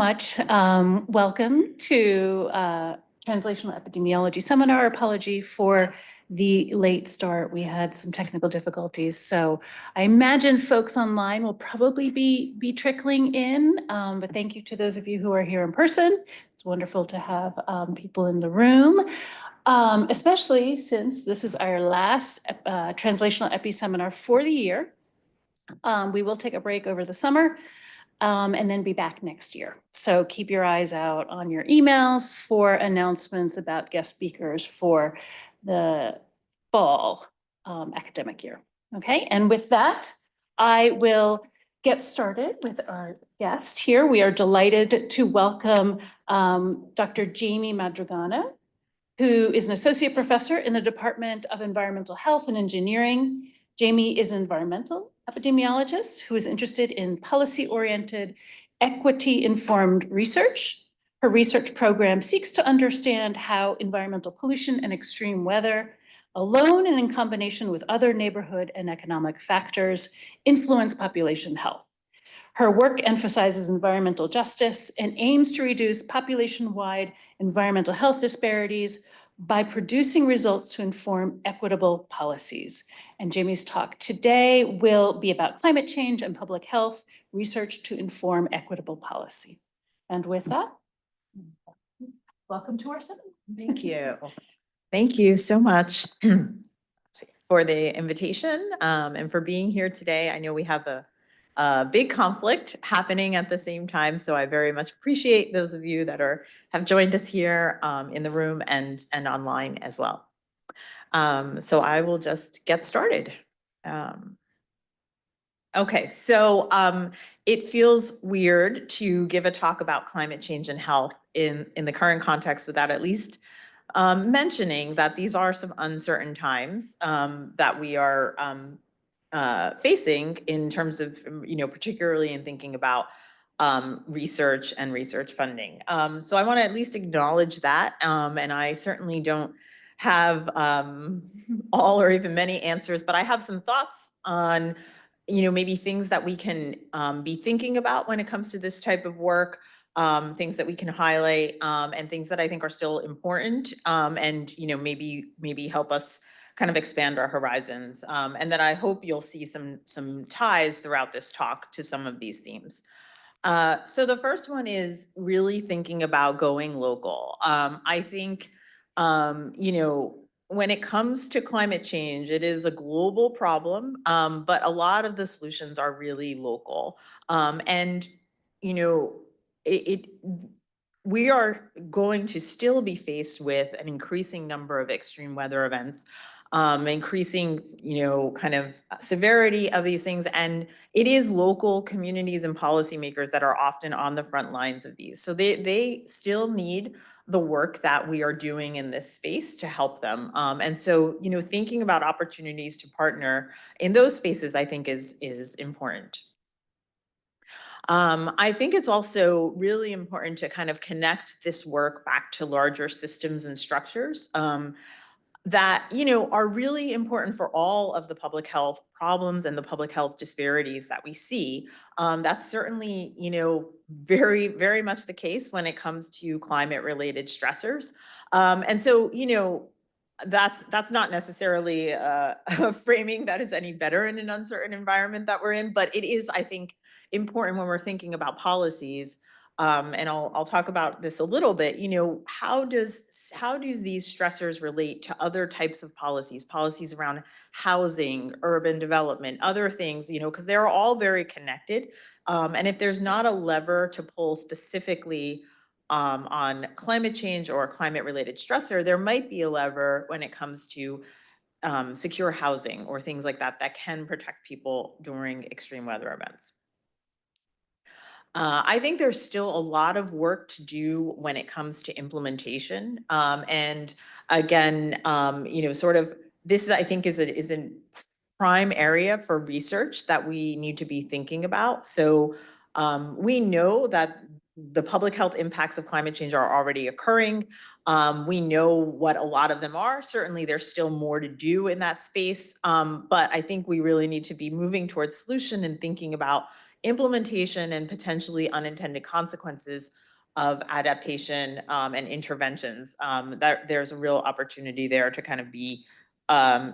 Much. Welcome to Translational Epidemiology Seminar. Apology for the late start. We had some technical difficulties. So I imagine folks online will probably be trickling in, but thank you to those of you who are here in person. It's wonderful to have people in the room, especially since this is our last Translational Epi Seminar for the year. We will take a break over the summer. And then be back next year. So keep your eyes out on your emails for announcements about guest speakers for the fall academic year. Okay, and with that, I will get started with our guest here. We are delighted to welcome Dr. Jaime Madrigano, who is an associate professor in the Department of Environmental Health and Engineering. Jaime is an environmental epidemiologist who is interested in policy-oriented, equity-informed research. Her research program seeks to understand how environmental pollution and extreme weather, alone and in combination with other neighborhood and economic factors, influence population health. Her work emphasizes environmental justice and aims to reduce population-wide environmental health disparities by producing results to inform equitable policies. And Jaime's talk today will be about climate change and public health research to inform equitable policy. And with that, welcome to our seminar. Thank you. Thank you so much for the invitation and for being here today. I know we have a big conflict happening at the same time, so I very much appreciate those of you that have joined us here in the room and online as well. So I will just get started. Okay, so it feels weird to give a talk about climate change and health in the current context without at least mentioning that these are some uncertain times that we are facing in terms of, particularly in thinking about research and research funding. So I want to at least acknowledge that, and I certainly don't have all or even many answers, but I have some thoughts on, maybe things that we can be thinking about when it comes to this type of work, things that we can highlight, and things that I think are still important, and maybe help us kind of expand our horizons, and that I hope you'll see some ties throughout this talk to some of these themes. So the first one is really thinking about going local. I think, when it comes to climate change, it is a global problem, but a lot of the solutions are really local. And, we are going to still be faced with an increasing number of extreme weather events, increasing, kind of severity of these things. And it is local communities and policymakers that are often on the front lines of these. So they still need the work that we are doing in this space to help them. And so, thinking about opportunities to partner in those spaces, I think is important. I think it's also really important to kind of connect this work back to larger systems and structures that, are really important for all of the public health problems and the public health disparities that we see. That's certainly, very, very much the case when it comes to climate-related stressors. And so, that's not necessarily a framing that is any better in an uncertain environment that we're in, but it is, I think, important when we're thinking about policies. And I'll talk about this a little bit. How do these stressors relate to other types of policies around housing, urban development, other things, because they're all very connected. And if there's not a lever to pull specifically on climate change or a climate-related stressor, there might be a lever when it comes to secure housing or things like that that can protect people during extreme weather events. I think there's still a lot of work to do when it comes to implementation. And again, sort of this, I think, is a prime area for research that we need to be thinking about. So we know that the public health impacts of climate change are already occurring. We know what a lot of them are. Certainly, there's still more to do in that space. But I think we really need to be moving towards solution and thinking about implementation and potentially unintended consequences of adaptation and interventions. That there's a real opportunity there to kind of be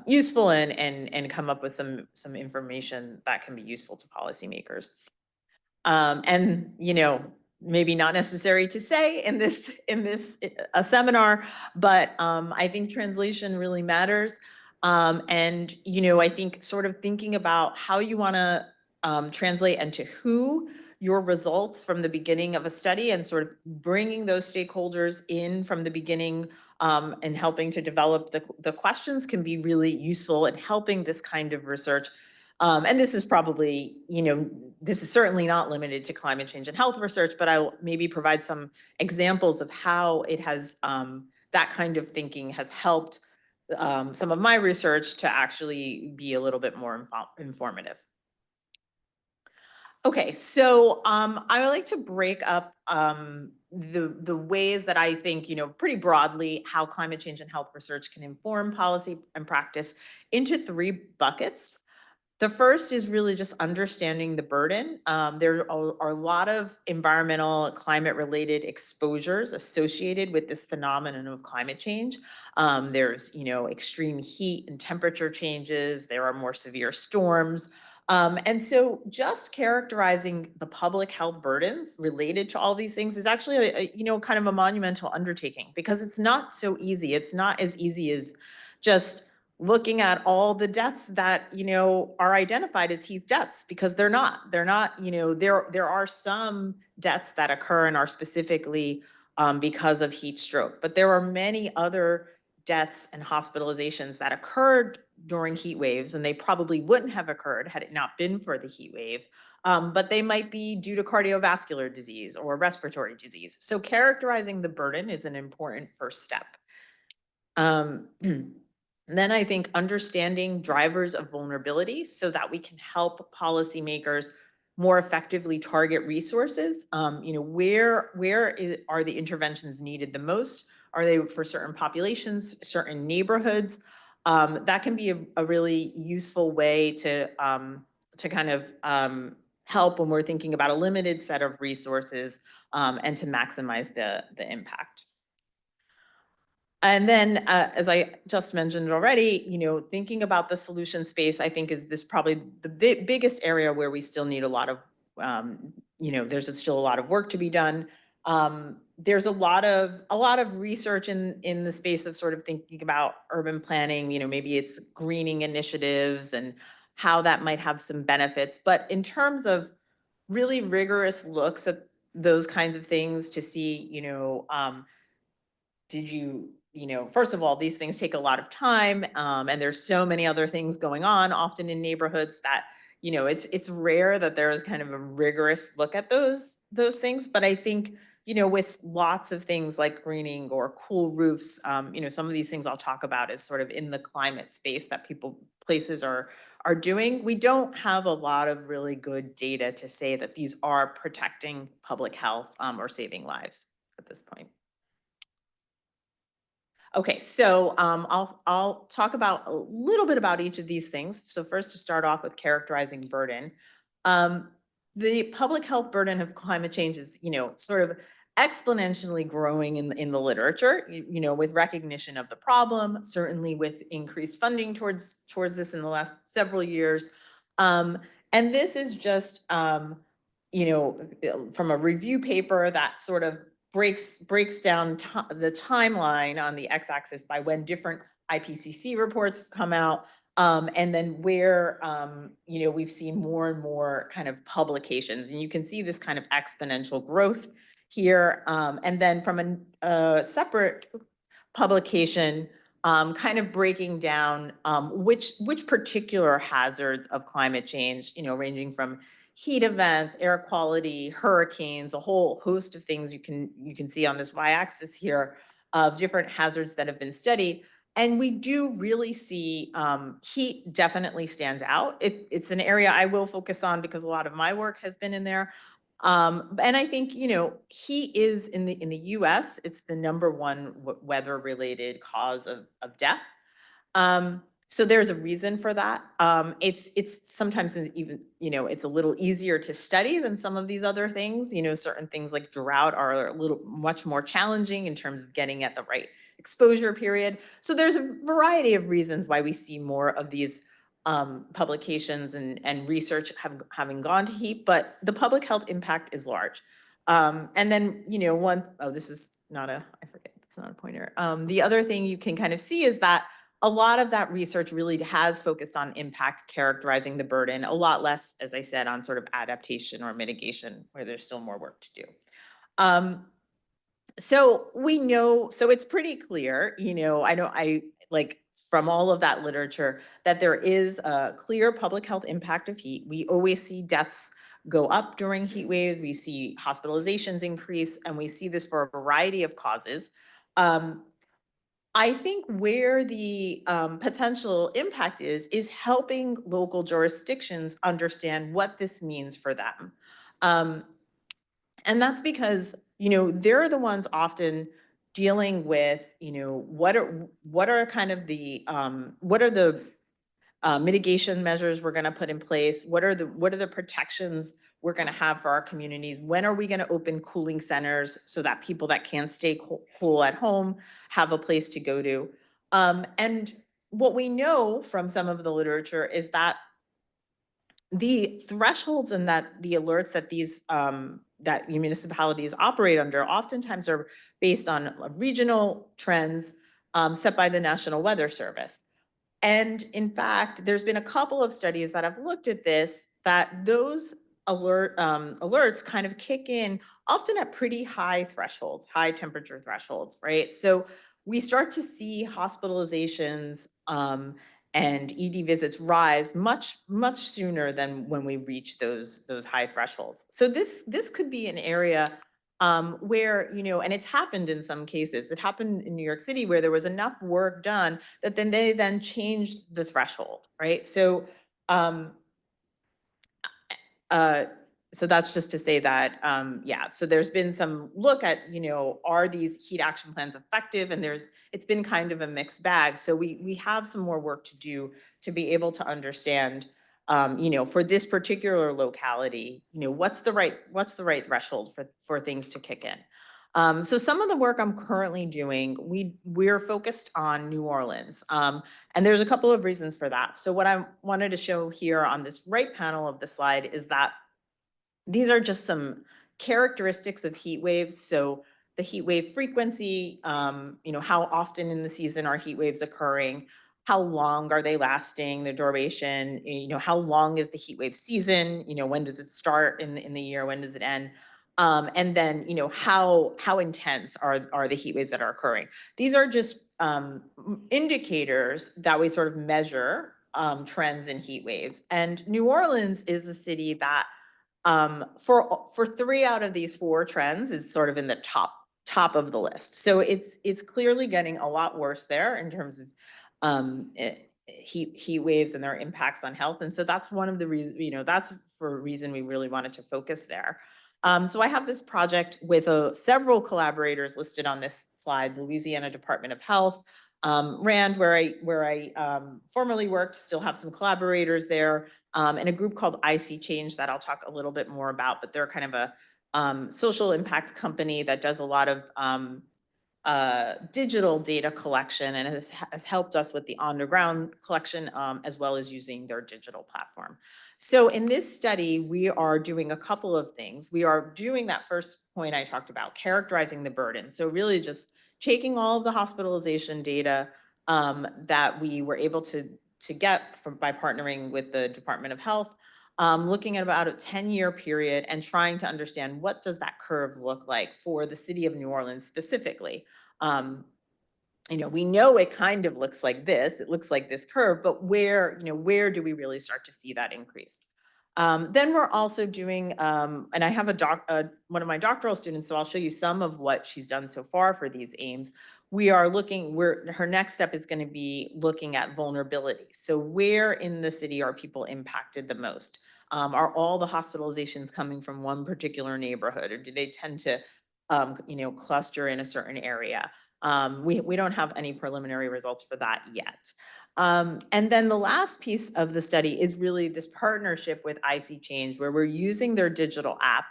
useful and come up with some information that can be useful to policymakers. And maybe not necessary to say in this a seminar, but I think translation really matters. And I think sort of thinking about how you want to translate and to who your results from the beginning of a study, and sort of bringing those stakeholders in from the beginning and helping to develop the questions can be really useful in helping this kind of research. And this is probably, this is certainly not limited to climate change and health research, but I will maybe provide some examples of how it has, that kind of thinking has helped some of my research to actually be a little bit more informative. Okay, so I would like to break up the ways that I think, pretty broadly, how climate change and health research can inform policy and practice into 3 buckets. The first is really just understanding the burden. There are a lot of environmental, climate-related exposures associated with this phenomenon of climate change. There's, extreme heat and temperature changes. There are more severe storms. And so just characterizing the public health burdens related to all these things is actually kind of a monumental undertaking, because it's not so easy. It's not as easy as just looking at all the deaths that are identified as heat deaths, because they're not there are some deaths that occur and are specifically because of heat stroke, but there are many other deaths and hospitalizations that occurred during heat waves, and they probably wouldn't have occurred had it not been for the heat wave. But they might be due to cardiovascular disease or respiratory disease. So characterizing the burden is an important first step. Then I think understanding drivers of vulnerability so that we can help policymakers more effectively target resources. Where are the interventions needed the most? Are they for certain populations, certain neighborhoods? That can be a really useful way to kind of help when we're thinking about a limited set of resources and to maximize the impact. And then, as I just mentioned already, thinking about the solution space, I think is this probably the biggest area where we still need a lot of, there's still a lot of work to be done. There's a lot of research in the space of sort of thinking about urban planning. Maybe it's greening initiatives and how that might have some benefits. But in terms of really rigorous looks at those kinds of things to see, did you, first of all, these things take a lot of time, and there's so many other things going on, often in neighborhoods, that it's rare that there is kind of a rigorous look at those things. But I think with lots of things like greening or cool roofs, some of these things I'll talk about is sort of in the climate space that places are doing. We don't have a lot of really good data to say that these are protecting public health or saving lives at this point. Okay, so I'll talk about a little bit about each of these things. So first, to start off with characterizing burden. The public health burden of climate change is, sort of exponentially growing in the literature, with recognition of the problem, certainly with increased funding towards this in the last several years. And this is just, from a review paper that sort of breaks down the timeline on the x-axis by when different IPCC reports have come out, and then where we've seen more and more kind of publications, and you can see this kind of exponential growth here. And then from a separate publication, kind of breaking down which particular hazards of climate change, ranging from heat events, air quality, hurricanes, a whole host of things you can see on this y-axis here of different hazards that have been studied. And we do really see heat definitely stands out. It's an area I will focus on because a lot of my work has been in there. And I think, heat is in the US, it's the #1 weather related cause of death. So there's a reason for that. It's sometimes even, it's a little easier to study than some of these other things. Certain things like drought are a little much more challenging in terms of getting at the right exposure period. So there's a variety of reasons why we see more of these publications and research having gone to heat, but the public health impact is large. And then, this is not I forget, it's not a pointer. The other thing you can kind of see is that a lot of that research really has focused on impact, characterizing the burden, a lot less, as I said, on sort of adaptation or mitigation, where there's still more work to do. So we know, so it's pretty clear, I like from all of that literature that there is a clear public health impact of heat. We always see deaths go up during heat waves. We see hospitalizations increase, and we see this for a variety of causes. I think where the potential impact is helping local jurisdictions understand what this means for them. Um, and that's because, they're the ones often dealing with, what are kind of what are the mitigation measures we're going to put in place? What are the protections we're going to have for our communities? When are we going to open cooling centers so that people that can't stay cool at home have a place to go to? And what we know from some of the literature is that the thresholds and that the alerts that these that municipalities operate under oftentimes are based on regional trends set by the National Weather Service. And in fact, there's been a couple of studies that have looked at this, that those alerts kind of kick in often at pretty high thresholds, high temperature thresholds, right? So we start to see hospitalizations and ED visits rise much, much sooner than when we reach those high thresholds. So this could be an area where, and it's happened in some cases. It happened in New York City where there was enough work done that then they changed the threshold, right? Uh, so that's just to say that, yeah, so there's been some look at, are these heat action plans effective? And it's been kind of a mixed bag. So we have some more work to do to be able to understand, for this particular locality, what's the right threshold for things to kick in. So some of the work I'm currently doing, we're focused on New Orleans. And there's a couple of reasons for that. So what I wanted to show here on this right panel of the slide is that these are just some characteristics of heat waves. So the heat wave frequency, how often in the season are heat waves occurring? How long are they lasting, the duration? How long is the heat wave season? When does it start in the year? When does it end? And then, how intense are the heat waves that are occurring? These are just indicators that we sort of measure trends in heat waves. And New Orleans is a city that for 3 out of these 4 trends is sort of in the top of the list. So it's clearly getting a lot worse there in terms of heat waves and their impacts on health. And so that's one of the reasons, that's for a reason we really wanted to focus there. So I have this project with several collaborators listed on this slide: Louisiana Department of Health, RAND, where I formerly worked, still have some collaborators there, and a group called IC Change that I'll talk a little bit more about, but they're kind of a social impact company that does a lot of digital data collection and has helped us with the on-the-ground collection, as well as using their digital platform. So in this study, we are doing a couple of things. We are doing that first point I talked about, characterizing the burden. So really just taking all of the hospitalization data that we were able to get by partnering with the Department of Health, looking at about a 10-year period and trying to understand what does that curve look like for the city of New Orleans specifically. We know it kind of looks like this. It looks like this curve, but where do we really start to see that increase? Then we're also doing, and I have one of my doctoral students, so I'll show you some of what she's done so far for these aims. We are looking, her next step is going to be looking at vulnerability. So where in the city are people impacted the most? Are all the hospitalizations coming from one particular neighborhood, or do they tend to, cluster in a certain area? We don't have any preliminary results for that yet. And then the last piece of the study is really this partnership with IC Change, where we're using their digital app.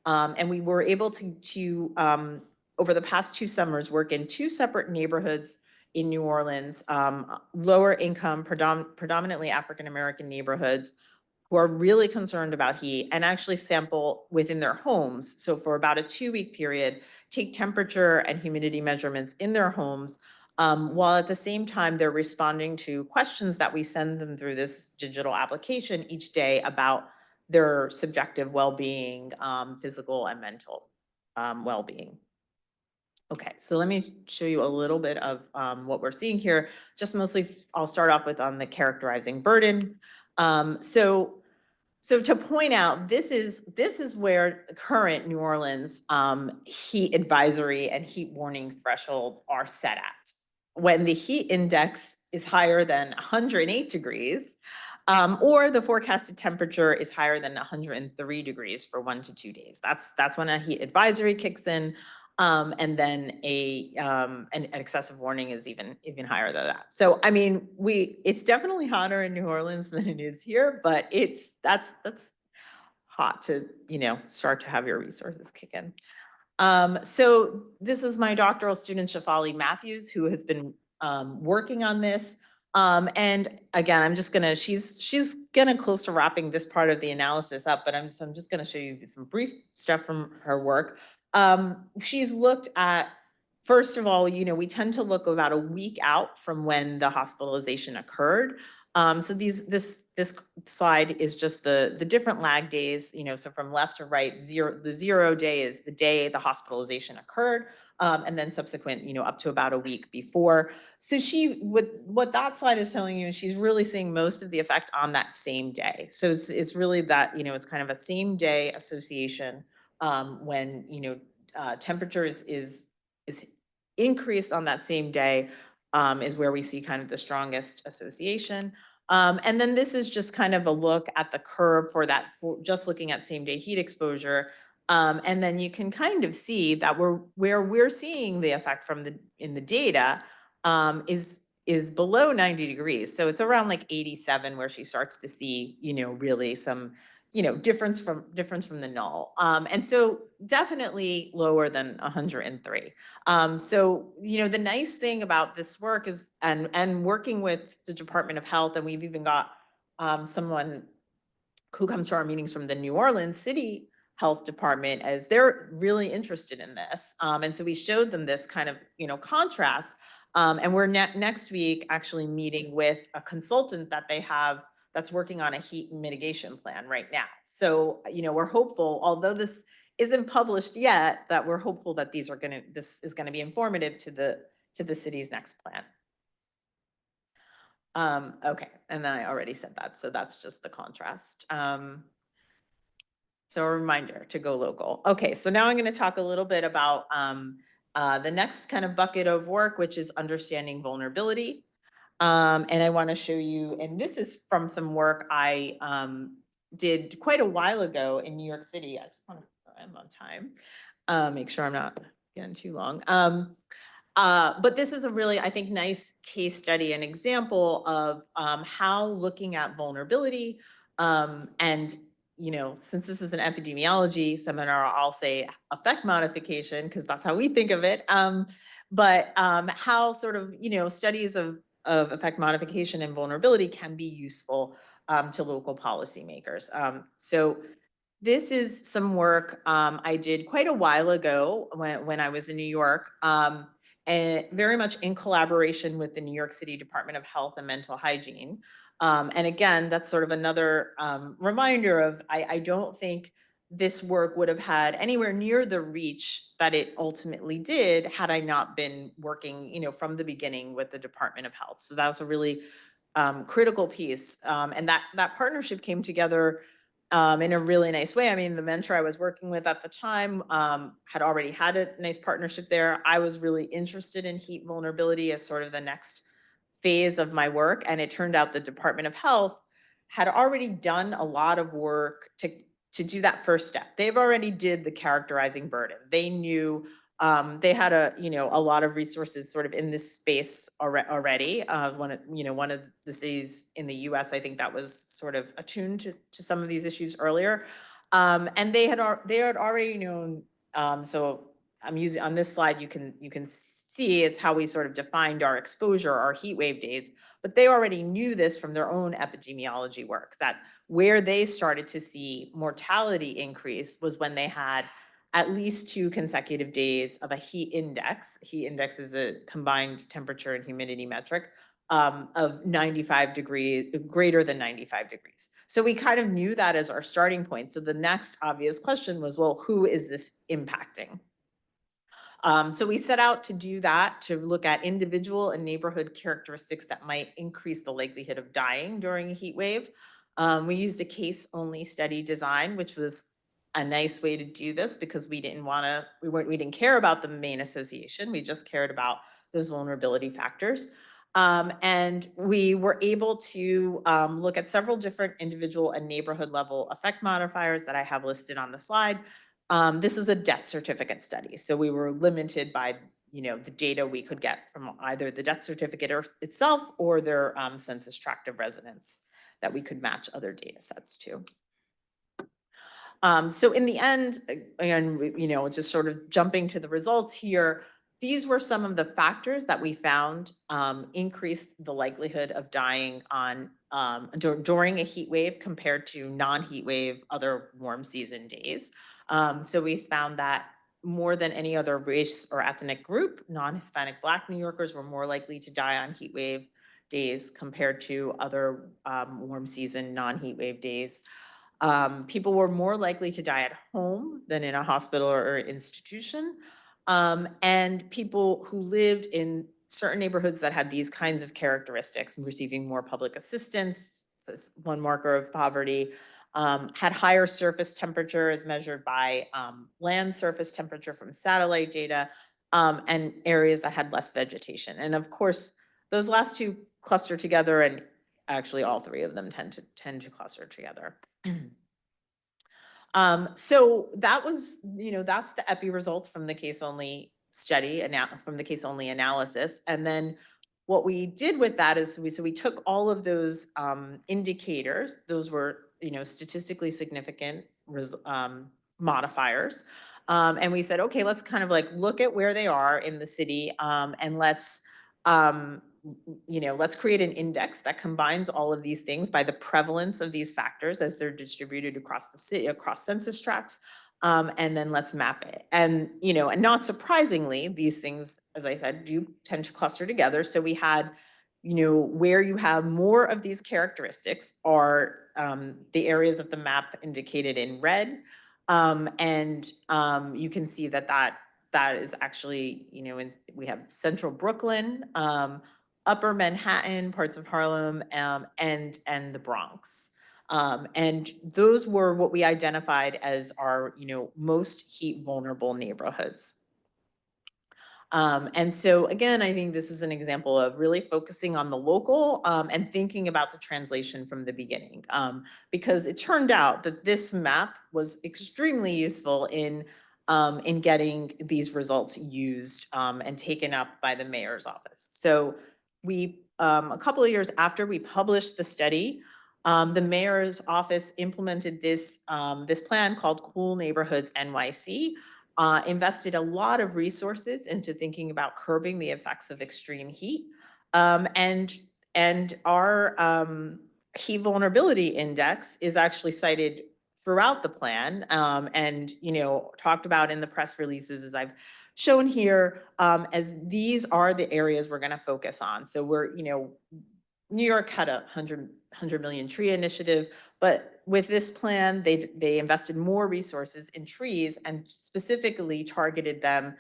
And we were able to over the past 2 summers, work in 2 separate neighborhoods in New Orleans, lower income, predominantly African-American neighborhoods, who are really concerned about heat, and actually sample within their homes. So for about a 2-week period, take temperature and humidity measurements in their homes, while at the same time they're responding to questions that we send them through this digital application each day about their subjective well-being, physical and mental well-being. Okay, so let me show you a little bit of what we're seeing here. Just mostly, I'll start off with on the characterizing burden. So to point out, this is where the current New Orleans heat advisory and heat warning thresholds are set at. When the heat index is higher than 108 degrees, or the forecasted temperature is higher than 103 degrees for 1 to 2 days. That's when a heat advisory kicks in. And then an excessive warning is even higher than that. So I mean, it's definitely hotter in New Orleans than it is here, but that's hot to start to have your resources kick in. So this is my doctoral student Shafali Matthews, who has been working on this. And again, she's getting close to wrapping this part of the analysis up, but I'm just gonna show you some brief stuff from her work. She's looked at, first of all, we tend to look about a week out from when the hospitalization occurred. So this slide is just the different lag days, so from left to right, the 0 day is the day the hospitalization occurred, and then subsequent, up to about a week before. So what that slide is telling you is she's really seeing most of the effect on that same day. So it's really that, it's kind of a same day association, when, temperature is increased on that same day, is where we see kind of the strongest association. And then this is just kind of a look at the curve for just looking at same day heat exposure. And then you can kind of see that where we're seeing the effect in the data, is below 90 degrees. So it's around like 87 where she starts to see, really some, difference from the null. And so definitely lower than 103. So, the nice thing about this work is, and working with the Department of Health, and we've even got someone who comes to our meetings from the New Orleans City Health Department, as they're really interested in this. And so we showed them this kind of, contrast. And we're next week actually meeting with a consultant that they have that's working on a heat mitigation plan right now. So, we're hopeful, although this isn't published yet, that we're hopeful that this is gonna be informative to the city's next plan. Okay, and then I already said that, so that's just the contrast. So a reminder to go local. Okay, so now I'm gonna talk a little bit about the next kind of bucket of work, which is understanding vulnerability. And I wanna show you, and this is from some work I did quite a while ago in New York City. I just wanna, I'm on time, make sure I'm not getting too long. But this is a really, I think, nice case study and example of how looking at vulnerability, and, since this is an epidemiology seminar, I'll say effect modification, because that's how we think of it. But how sort of, studies of effect modification and vulnerability can be useful to local policymakers. So this is some work I did quite a while ago when I was in New York, and very much in collaboration with the New York City Department of Health and Mental Hygiene. And again, that's sort of another reminder of, I don't think this work would have had anywhere near the reach that it ultimately did had I not been working, from the beginning with the Department of Health. So that was a really critical piece. And that partnership came together in a really nice way. I mean, the mentor I was working with at the time had already had a nice partnership there. I was really interested in heat vulnerability as sort of the next phase of my work. And it turned out the Department of Health had already done a lot of work to do that first step. They've already did the characterizing burden. They knew They had a lot of resources sort of in this space already. One of the cities in the U.S. I think that was sort of attuned to some of these issues earlier, and they had already known. So I'm using on this slide. You can see it's how we sort of defined our exposure, our heat wave days. But they already knew this from their own epidemiology work, that where they started to see mortality increase was when they had at least 2 consecutive days of a heat index. Heat index is a combined temperature and humidity metric of 95 degrees, greater than 95 degrees. So we kind of knew that as our starting point. So the next obvious question was, well, who is this impacting? So we set out to do that, to look at individual and neighborhood characteristics that might increase the likelihood of dying during a heat wave. We used a case-only study design, which was a nice way to do this because we didn't care about the main association. We just cared about those vulnerability factors. And we were able to look at several different individual and neighborhood level effect modifiers that I have listed on the slide. This was a death certificate study, so we were limited by the data we could get from either the death certificate itself or their census tract of residents that we could match other data sets to. So in the end, again, just sort of jumping to the results here, these were some of the factors that we found increased the likelihood of dying during a heat wave compared to non-heat wave other warm season days. So we found that more than any other race or ethnic group, non-Hispanic Black New Yorkers were more likely to die on heat wave days compared to other warm season non-heat wave days. People were more likely to die at home than in a hospital or institution. And people who lived in certain neighborhoods that had these kinds of characteristics, receiving more public assistance, so one marker of poverty, had higher surface temperature as measured by land surface temperature from satellite data, and areas that had less vegetation. And of course, those last two cluster together, and actually all three of them tend to cluster together. So that was, that's the epi results from the case only study and from the case only analysis. And then what we did with that is we took all of those indicators, those were, statistically significant modifiers. And we said, okay, let's kind of like look at where they are in the city, and let's create an index that combines all of these things by the prevalence of these factors as they're distributed across the city, across census tracts. And then let's map it. And, and not surprisingly, these things, as I said, do tend to cluster together. So we had, where you have more of these characteristics are the areas of the map indicated in red. And you can see that is actually, we have central Brooklyn, Upper Manhattan, parts of Harlem, and the Bronx. And those were what we identified as our, most heat vulnerable neighborhoods. And so again, I think this is an example of really focusing on the local and thinking about the translation from the beginning, because it turned out that this map was extremely useful in getting these results used and taken up by the mayor's office. So we, a couple of years after we published the study, the mayor's office implemented this plan called Cool Neighborhoods NYC. Invested a lot of resources into thinking about curbing the effects of extreme heat. And our heat vulnerability index is actually cited throughout the plan, and talked about in the press releases, as I've shown here, as these are the areas we're going to focus on. So we're, New York had a 100 million tree initiative, but with this plan, they invested more resources in trees and specifically targeted them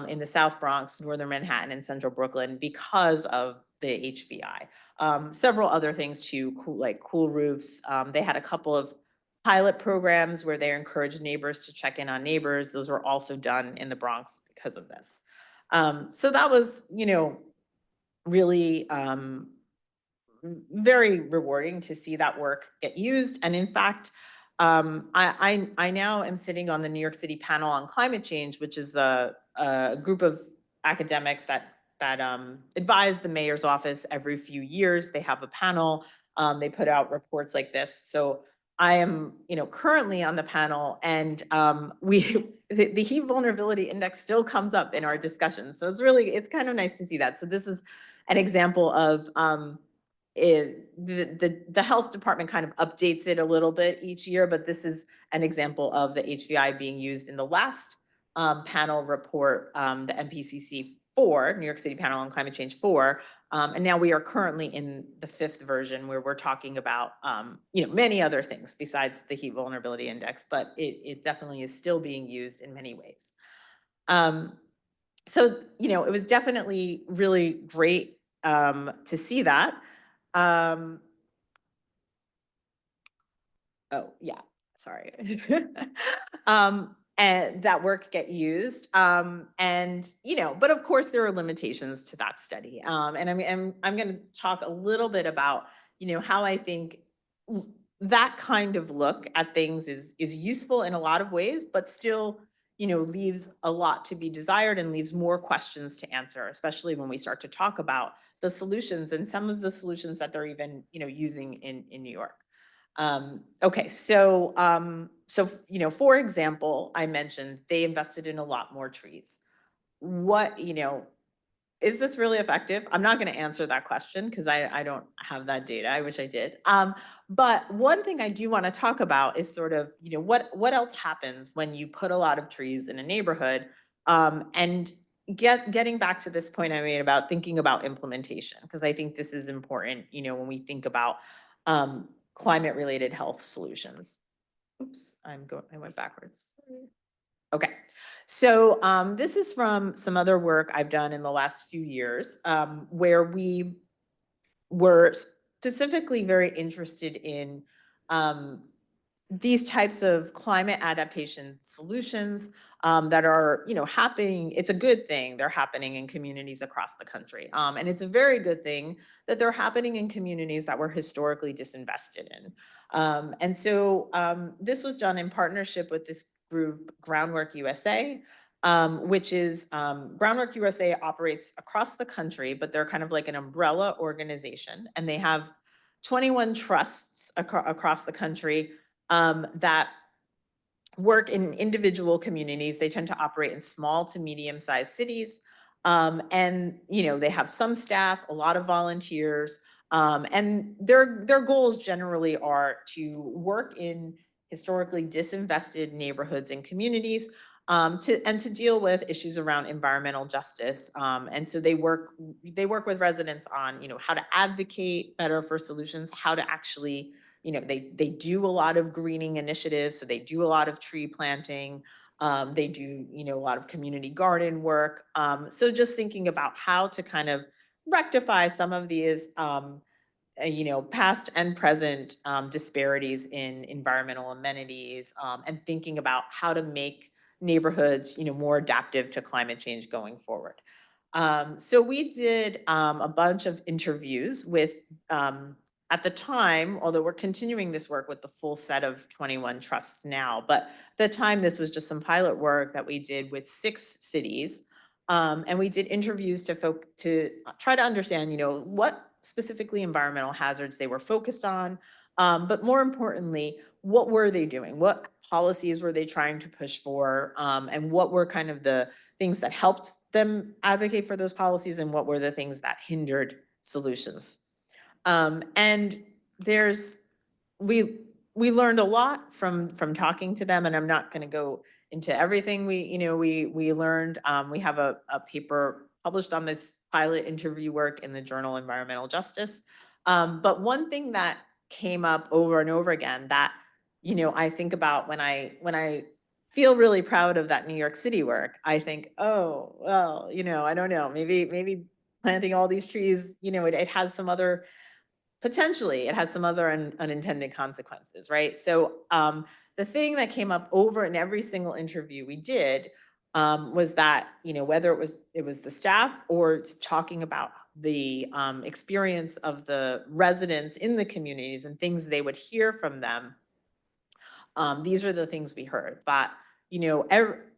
in the South Bronx, Northern Manhattan, and Central Brooklyn because of the HVI. Several other things too, like cool roofs. They had a couple of pilot programs where they encouraged neighbors to check in on neighbors. Those were also done in the Bronx because of this. So that was, really very rewarding to see that work get used. And in fact, I now am sitting on the New York City panel on climate change, which is a group of academics that advise the mayor's office every few years. They have a panel. They put out reports like this. So I am, currently on the panel, and the heat vulnerability index still comes up in our discussions. So it's kind of nice to see that. So this is an example of the health department kind of updates it a little bit each year, but this is an example of the HVI being used in the last panel report, the MPCC 4, New York City Panel on Climate Change 4. And now we are currently in the 5th version, where we're talking about, many other things besides the heat vulnerability index, but it definitely is still being used in many ways. So, it was definitely really great to see that. Oh, yeah, sorry. And that work get used. And, but of course there are limitations to that study. And I'm going to talk a little bit about, how I think that kind of look at things is useful in a lot of ways, but still, leaves a lot to be desired and leaves more questions to answer, especially when we start to talk about the solutions and some of the solutions that they're even, using in New York. Okay, so, for example, I mentioned they invested in a lot more trees. What, is this really effective? I'm not going to answer that question because I don't have that data. I wish I did. But one thing I do want to talk about is sort of, what else happens when you put a lot of trees in a neighborhood, and getting back to this point I made about thinking about implementation, because I think this is important, when we think about climate related health solutions. Oops, I went backwards. Okay, so this is from some other work I've done in the last few years, where we were specifically very interested in these types of climate adaptation solutions that are, happening. It's a good thing they're happening in communities across the country. And it's a very good thing that they're happening in communities that were historically disinvested in. And so this was done in partnership with this group, Groundwork USA, which is Groundwork USA operates across the country, but they're kind of like an umbrella organization, and they have 21 trusts across the country that work in individual communities. They tend to operate in small to medium-sized cities. And, they have some staff, a lot of volunteers, and their goals generally are to work in historically disinvested neighborhoods and communities, to deal with issues around environmental justice. And so they work with residents on, how to advocate better for solutions, how to actually, they do a lot of greening initiatives. So they do a lot of tree planting. They do, a lot of community garden work. So just thinking about how to kind of rectify some of these, past and present disparities in environmental amenities, and thinking about how to make neighborhoods, more adaptive to climate change going forward. So we did a bunch of interviews with, at the time, although we're continuing this work with the full set of 21 trusts now, but at the time this was just some pilot work that we did with 6 cities. And we did interviews to try to understand, what specifically environmental hazards they were focused on. But more importantly, what were they doing? What policies were they trying to push for? And what were kind of the things that helped them advocate for those policies, and what were the things that hindered solutions? And we learned a lot from talking to them, and I'm not going to go into everything we learned. We have a paper published on this pilot interview work in the journal Environmental Justice. But one thing that came up over and over again that, I think about when I feel really proud of that New York City work, I think, oh, well, I don't know, maybe planting all these trees, it has some other, potentially it has some other unintended consequences, right? So the thing that came up over in every single interview we did was that, whether it was the staff or talking about the experience of the residents in the communities and things they would hear from them, these are the things we heard, that, you know,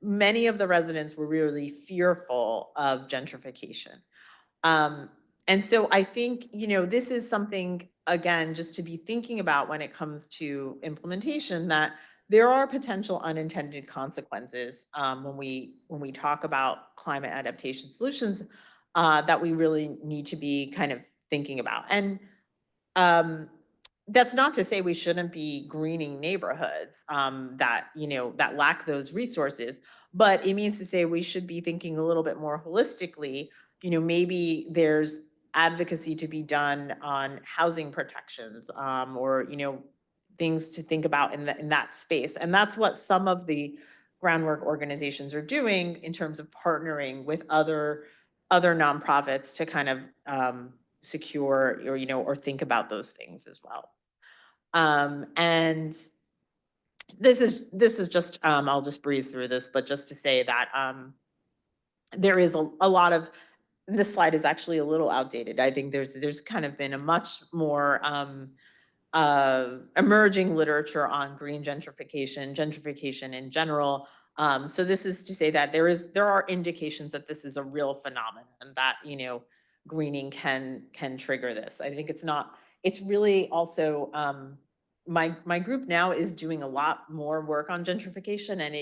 many of the residents were really fearful of gentrification. Um, and so I think, you know, this is something, again, just to be thinking about when it comes to implementation, that there are potential unintended consequences when we talk about climate adaptation solutions that we really need to be kind of thinking about. And um, that's not to say we shouldn't be greening neighborhoods that, you know, that lack those resources, but it means to say we should be thinking a little bit more holistically. You know, maybe there's advocacy to be done on housing protections, or, you know, things to think about in that space. And that's what some of the groundwork organizations are doing in terms of partnering with other nonprofits to kind of secure, or, you know, or think about those things as well. And this is just, I'll just breeze through this, but just to say that there is a lot of, this slide is actually a little outdated. I think there's kind of been a much more emerging literature on green gentrification in general. So this is to say that there are indications that this is a real phenomenon, and that, you know, greening can trigger this. I think it's really also, my group now is doing a lot more work on gentrification, and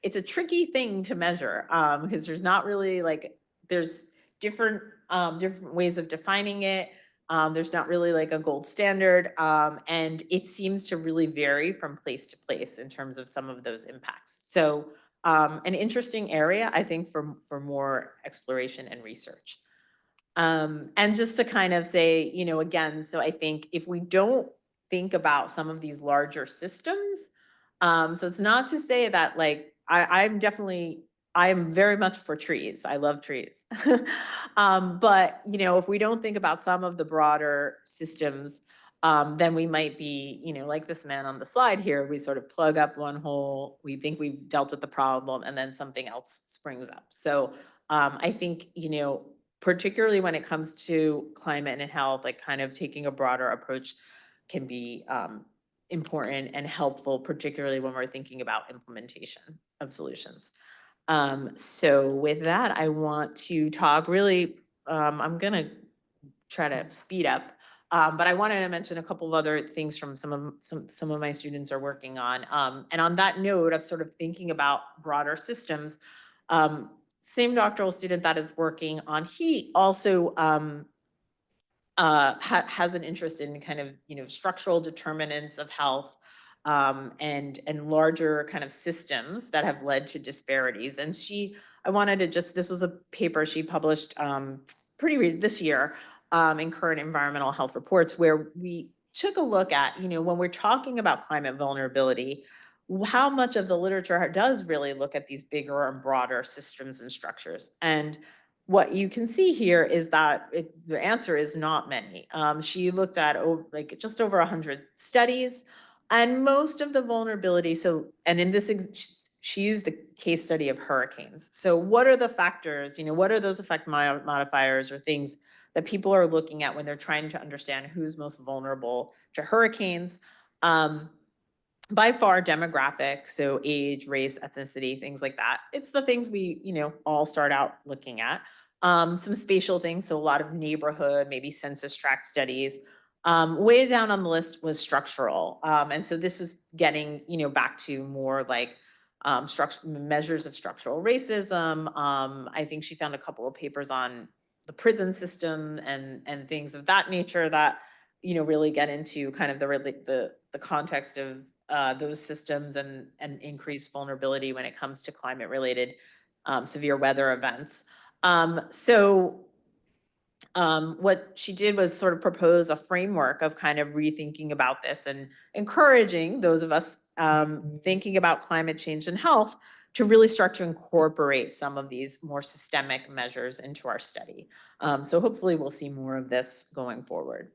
it's a tricky thing to measure, because there's not really like, there's different ways of defining it. There's not really like a gold standard, and it seems to really vary from place to place in terms of some of those impacts. So an interesting area, I think, for more exploration and research. And just to kind of say, you know, again, so I think if we don't think about some of these larger systems, so it's not to say that, like, I'm very much for trees. I love trees. But, you know, if we don't think about some of the broader systems, then we might be, you know, like this man on the slide here, we sort of plug up one hole, we think we've dealt with the problem, and then something else springs up. So I think, you know, particularly when it comes to climate and health, like kind of taking a broader approach can be important and helpful, particularly when we're thinking about implementation of solutions. So with that, I want to talk really, I'm gonna try to speed up, but I wanted to mention a couple of other things from some of my students are working on. And on that note of sort of thinking about broader systems, same doctoral student that is working on heat also has an interest in kind of, you know, structural determinants of health, and larger kind of systems that have led to disparities. And I wanted to just, this was a paper she published this year in Current Environmental Health Reports, where we took a look at, you know, when we're talking about climate vulnerability, how much of the literature does really look at these bigger and broader systems and structures. And what you can see here is that the answer is not many. She looked at like just over 100 studies, and most of the vulnerability. So, and in this, she used the case study of hurricanes. So, what are the factors? You know, what are those effect modifiers or things that people are looking at when they're trying to understand who's most vulnerable to hurricanes? By far, demographic, so age, race, ethnicity, things like that. It's the things we, you know, all start out looking at. Some spatial things, so a lot of neighborhood, maybe census tract studies. Way down on the list was structural. And so this was getting, you know, back to more like measures of structural racism. I think she found a couple of papers on the prison system and things of that nature that, you know, really get into kind of the context of those systems and increased vulnerability when it comes to climate related severe weather events. What she did was sort of propose a framework of kind of rethinking about this and encouraging those of us thinking about climate change and health to really start to incorporate some of these more systemic measures into our study. So hopefully we'll see more of this going forward.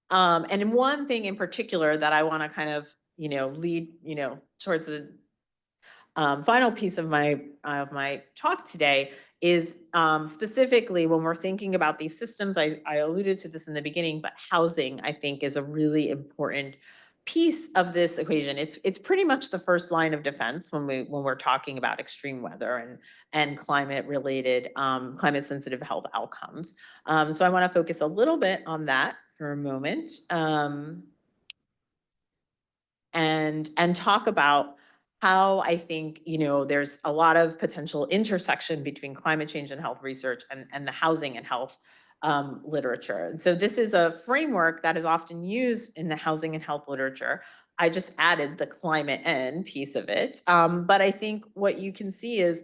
And in one thing in particular that I want to kind of, you know, lead, you know, towards final piece of my talk today is specifically when we're thinking about these systems. I alluded to this in the beginning, but housing, I think, is a really important piece of this equation. It's pretty much the first line of defense when we're talking about extreme weather and climate related, climate sensitive health outcomes. So I want to focus a little bit on that for a moment, and talk about how I think, there's a lot of potential intersection between climate change and health research and the housing and health literature. And so this is a framework that is often used in the housing and health literature. I just added the climate N piece of it. But I think what you can see is,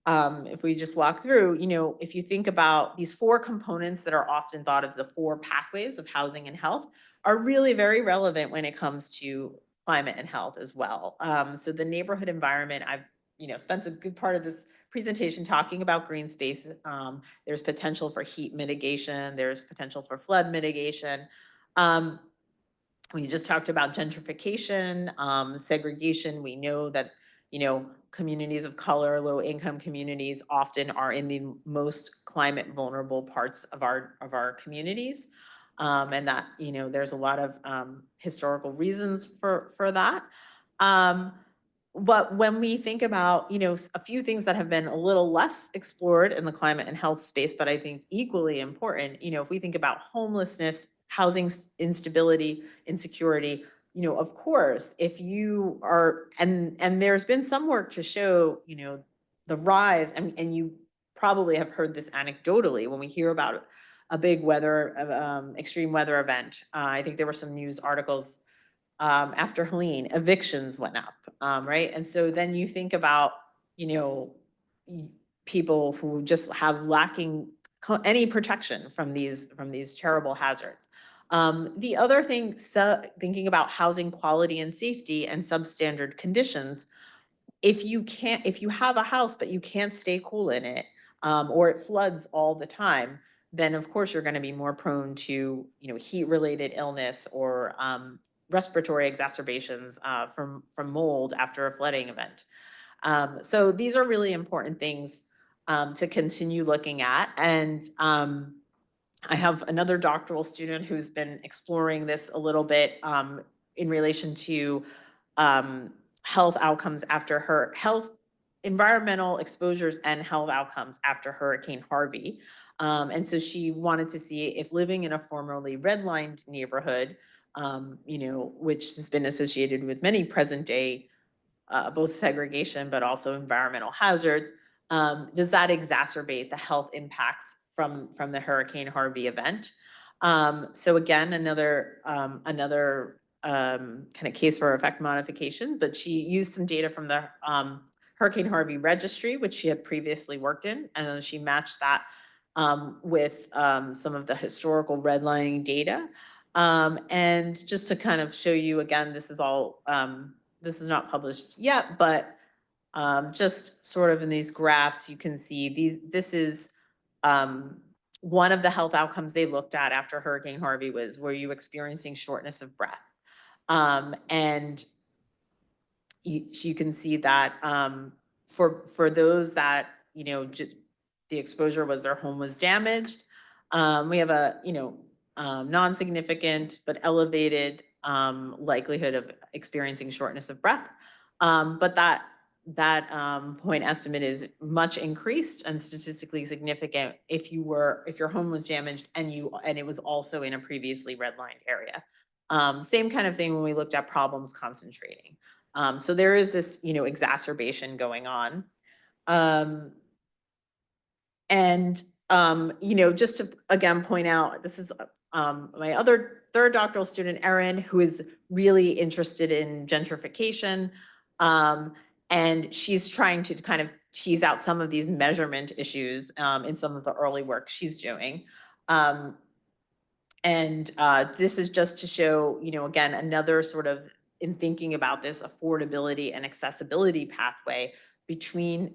if we just walk through, if you think about these four components that are often thought of the four pathways of housing and health, are really very relevant when it comes to climate and health as well. So the neighborhood environment, I've spent a good part of this presentation talking about green space. There's potential for heat mitigation. There's potential for flood mitigation. We just talked about gentrification, segregation. We know that, communities of color, low income communities often are in the most climate vulnerable parts of our communities. And that, there's a lot of historical reasons for that. But when we think about, a few things that have been a little less explored in the climate and health space, but I think equally important, if we think about homelessness, housing instability, insecurity, of course, if you are, and there's been some work to show, the rise, and you probably have heard this anecdotally when we hear about a big extreme weather event. I think there were some news articles after Helene, evictions went up, right? And so then you think about, people who just have lacking any protection from these terrible hazards. The other thing, thinking about housing quality and safety and substandard conditions, if you have a house but you can't stay cool in it, or it floods all the time, then of course you're going to be more prone to heat related illness or respiratory exacerbations from mold after a flooding event. So these are really important things to continue looking at. And I have another doctoral student who's been exploring this a little bit in relation to health outcomes after environmental exposures and health outcomes after Hurricane Harvey. And so she wanted to see if living in a formerly redlined neighborhood, which has been associated with many present day, both segregation, but also environmental hazards, does that exacerbate the health impacts from the Hurricane Harvey event? So again, another kind of case for effect modification, but she used some data from the Hurricane Harvey registry, which she had previously worked in, and then she matched that with some of the historical redlining data. And just to kind of show you again, this is all, this is not published yet, but just sort of in these graphs, you can see this is one of the health outcomes they looked at after Hurricane Harvey was, were you experiencing shortness of breath? And you can see that for those that, just the exposure was their home was damaged. We have a, non-significant but elevated likelihood of experiencing shortness of breath. But that point estimate is much increased and statistically significant if your home was damaged and it was also in a previously redlined area. Same kind of thing when we looked at problems concentrating. So there is this, exacerbation going on. And, just to again point out, this is my other third doctoral student, Erin, who is really interested in gentrification. And she's trying to kind of tease out some of these measurement issues in some of the early work she's doing. And this is just to show, again, another sort of, in thinking about this affordability and accessibility pathway between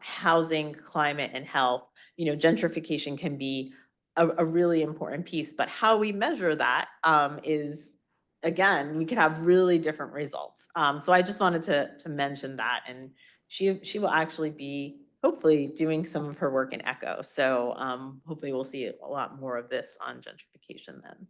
housing, climate, and health. Gentrification can be a really important piece, but how we measure that is again, we could have really different results. So I just wanted to mention that, and she will actually be hopefully doing some of her work in Echo. So hopefully we'll see a lot more of this on gentrification then.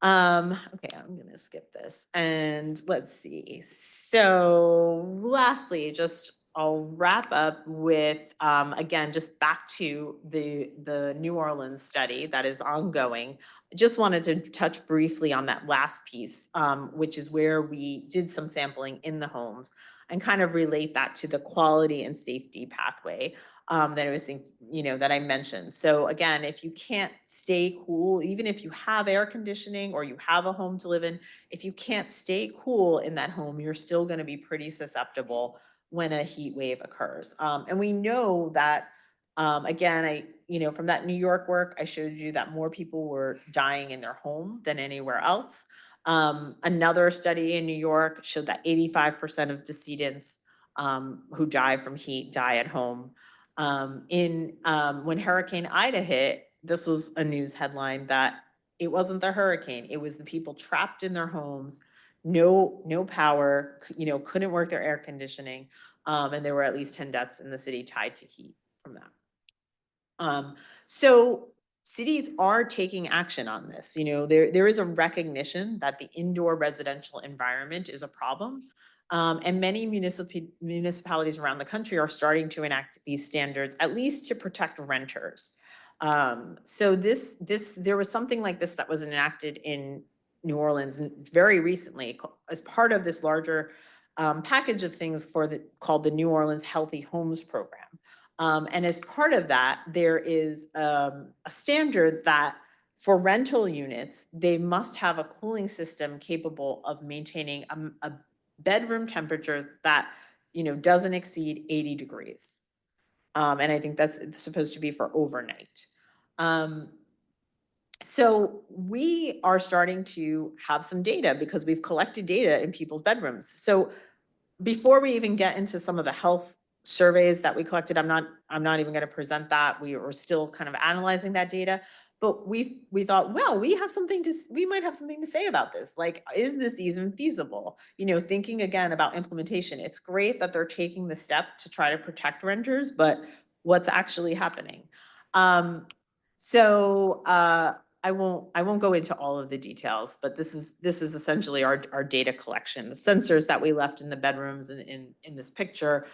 Okay, I'm gonna skip this and let's see. So lastly, just I'll wrap up with again, just back to the New Orleans study that is ongoing. I just wanted to touch briefly on that last piece, which is where we did some sampling in the homes and kind of relate that to the quality and safety pathway that I was thinking, that I mentioned. So again, if you can't stay cool, even if you have air conditioning or you have a home to live in, if you can't stay cool in that home, you're still going to be pretty susceptible when a heat wave occurs. And we know that, again, from that New York work, I showed you that more people were dying in their home than anywhere else. Another study in New York showed that 85% of decedents who die from heat die at home. When Hurricane Ida hit, this was a news headline that it wasn't the hurricane, it was the people trapped in their homes, no power, couldn't work their air conditioning, and there were at least 10 deaths in the city tied to heat from that. So cities are taking action on this. There is a recognition that the indoor residential environment is a problem. And many municipalities around the country are starting to enact these standards, at least to protect renters. So there was something like this that was enacted in New Orleans very recently as part of this larger package of things called the New Orleans Healthy Homes Program. And as part of that, there is a standard that for rental units, they must have a cooling system capable of maintaining a bedroom temperature that doesn't exceed 80 degrees. And I think that's supposed to be for overnight. So we are starting to have some data because we've collected data in people's bedrooms. So before we even get into some of the health surveys that we collected, I'm not even going to present that. We were still kind of analyzing that data, but we thought, well, we might have something to say about this. Like, is this even feasible? Thinking again about implementation, it's great that they're taking the step to try to protect renters, but what's actually happening? I won't go into all of the details, but this is essentially our data collection. The sensors that we left in the bedrooms in this picture.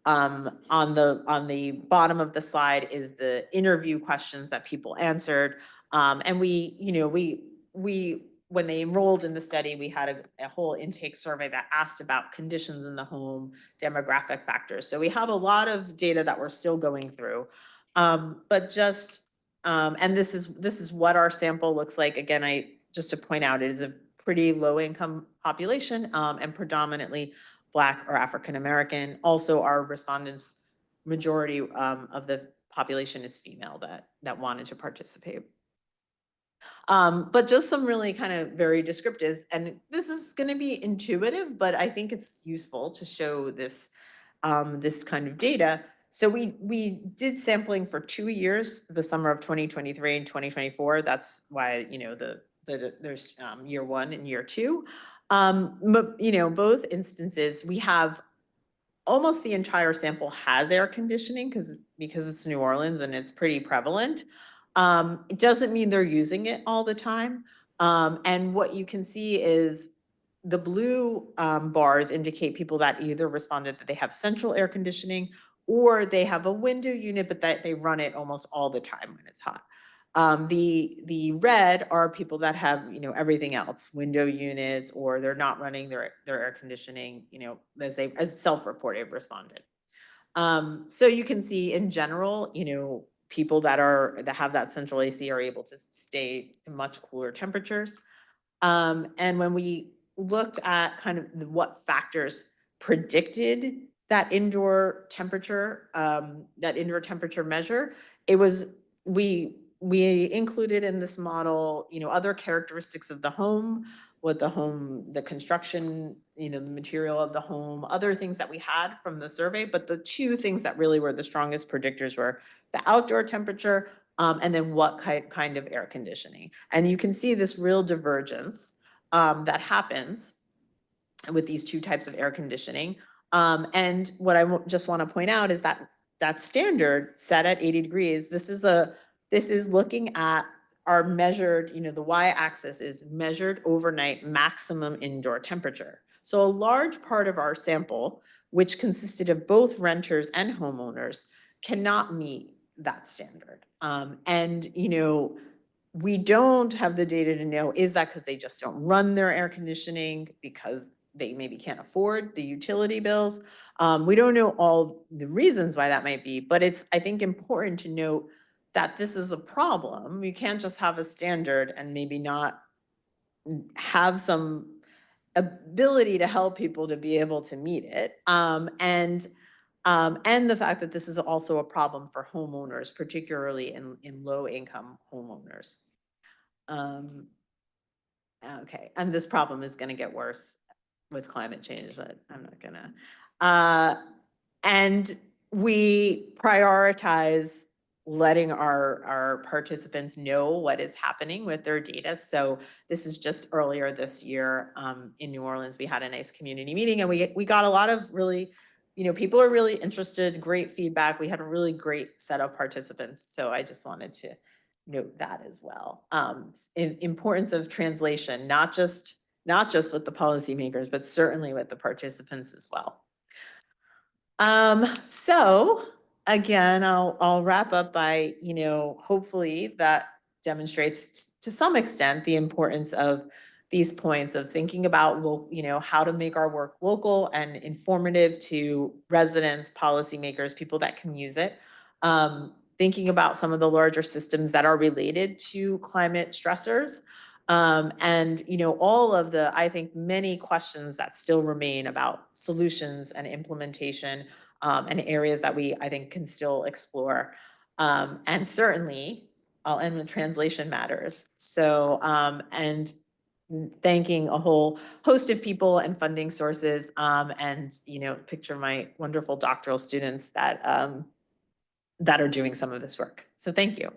On the bottom of the slide is the interview questions that people answered. And when they enrolled in the study, we had a whole intake survey that asked about conditions in the home, demographic factors. So we have a lot of data that we're still going through. But just and this is what our sample looks like. Again, just to point out, it is a pretty low income population and predominantly Black or African American. Also, our respondents, majority of the population is female that wanted to participate. But just some really kind of very descriptives, and this is going to be intuitive, but I think it's useful to show this kind of data. So we did sampling for 2 years, the summer of 2023 and 2024. That's why there's year 1 and year 2. Both instances we have almost the entire sample has air conditioning because it's New Orleans and it's pretty prevalent. It doesn't mean they're using it all the time. And what you can see is the blue bars indicate people that either responded that they have central air conditioning or they have a window unit, but that they run it almost all the time when it's hot. The red are people that have, everything else, window units, or they're not running their air conditioning, as self-reported responded. So you can see in general, people that have that central AC are able to stay in much cooler temperatures. And when we looked at kind of what factors predicted that indoor temperature measure, it was we included in this model, other characteristics of the home, the construction, the material of the home, other things that we had from the survey. But the 2 things that really were the strongest predictors were the outdoor temperature and then what kind of air conditioning. And you can see this real divergence that happens with these two types of air conditioning. And what I just want to point out is that that standard set at 80 degrees, this is looking at our measured, the y-axis is measured overnight maximum indoor temperature. So a large part of our sample, which consisted of both renters and homeowners, cannot meet that standard. And we don't have the data to know, is that because they just don't run their air conditioning because they maybe can't afford the utility bills? We don't know all the reasons why that might be, but it's, I think, important to note that this is a problem. You can't just have a standard and maybe not have some ability to help people to be able to meet it. And the fact that this is also a problem for homeowners, particularly in low income homeowners. Okay, and this problem is going to get worse with climate change, but I'm not gonna. And we prioritize letting our participants know what is happening with their data. So this is just earlier this year in New Orleans, we had a nice community meeting, and we got a lot of really, people are really interested, great feedback. We had a really great set of participants. So I just wanted to note that as well. Importance of translation, not just with the policymakers, but certainly with the participants as well. So again, I'll wrap up by, hopefully that demonstrates to some extent the importance of these points of thinking about, how to make our work local and informative to residents, policymakers, people that can use it. Thinking about some of the larger systems that are related to climate stressors. And all of the, I think, many questions that still remain about solutions and implementation, and areas that we, I think, can still explore. And certainly, I'll end with translation matters. So, and thanking a whole host of people and funding sources, and picture my wonderful doctoral students that that are doing some of this work. So thank you.